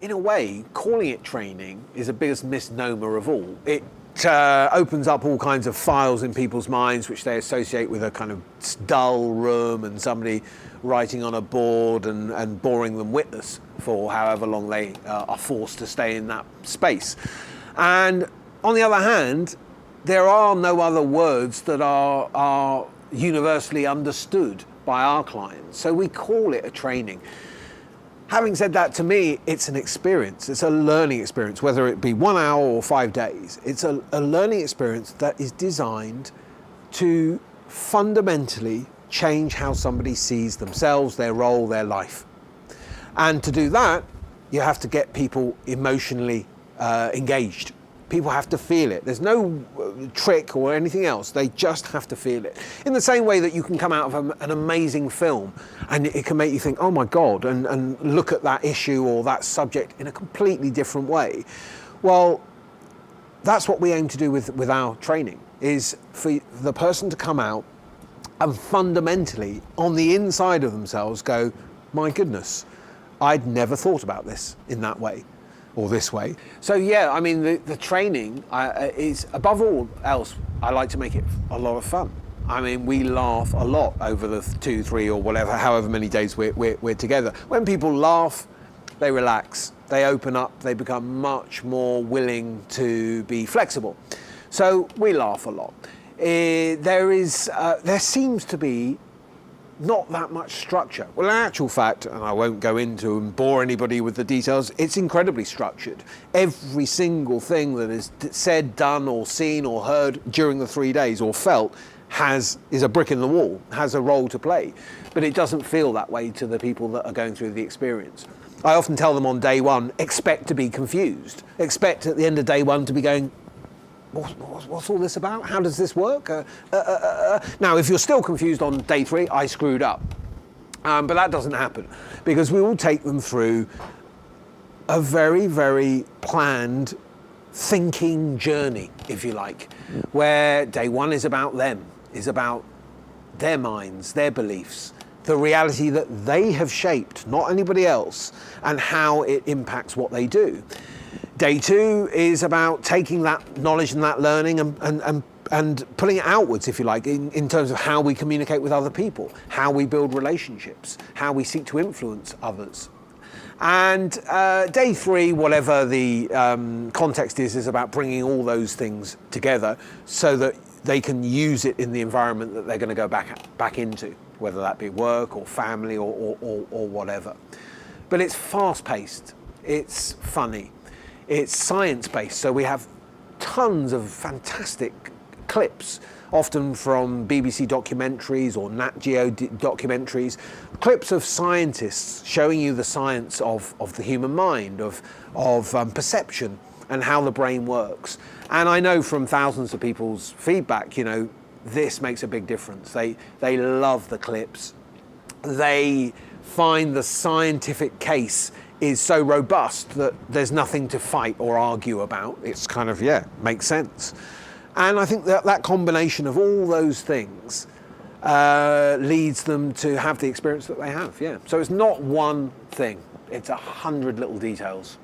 in a way, calling it training is the biggest misnomer of all. It opens up all kinds of files in people's minds which they associate with a kind of dull room and somebody writing on a board and boring them witless for however long they are forced to stay in that space. And on the other hand, there are no other words that are universally understood by our clients, so we call it a training. Having said that, to me, it's an experience. It's a learning experience, whether it be 1 hour or 5 days. It's a learning experience that is designed to fundamentally change how somebody sees themselves, their role, their life. And to do that, you have to get people emotionally engaged. People have to feel it. There's no trick or anything else. They just have to feel it. In the same way that you can come out of an amazing film and it can make you think, oh my God, and look at that issue or that subject in a completely different way. Well, that's what we aim to do with our training, is for the person to come out and fundamentally, on the inside of themselves, go, my goodness, I'd never thought about this in that way. Or this way. So yeah, I mean, the training is, above all else, I like to make it a lot of fun. I mean, we laugh a lot over the 2, 3 or whatever, however many days we're together. When people laugh, they relax, they open up, they become much more willing to be flexible. So we laugh a lot. There seems to be not that much structure. Well, in actual fact, and I won't go into and bore anybody with the details, it's incredibly structured. Every single thing that is said, done or seen or heard during the 3 days or felt is a brick in the wall, has a role to play. But it doesn't feel that way to the people that are going through the experience. I often tell them on day one, expect to be confused. Expect at the end of day one to be going, what's all this about? How does this work? Now, if you're still confused on day 3, I screwed up. But that doesn't happen, because we will take them through a very, very planned thinking journey, if you like, where day 1 is about them, is about their minds, their beliefs, the reality that they have shaped, not anybody else, and how it impacts what they do. Day 2 is about taking that knowledge and that learning and putting it outwards, if you like, in terms of how we communicate with other people, how we build relationships, how we seek to influence others. And day 3, whatever the context is about bringing all those things together so that they can use it in the environment that they're going to go back into, whether that be work or family or whatever. But it's fast-paced, it's funny. It's science-based, so we have tons of fantastic clips, often from BBC documentaries or Nat Geo documentaries, clips of scientists showing you the science of the human mind, of perception and how the brain works. And I know from thousands of people's feedback, this makes a big difference. They love the clips. They find the scientific case is so robust that there's nothing to fight or argue about. It's kind of, makes sense. And I think that combination of all those things leads them to have the experience that they have, So it's not one thing, it's 100 little details.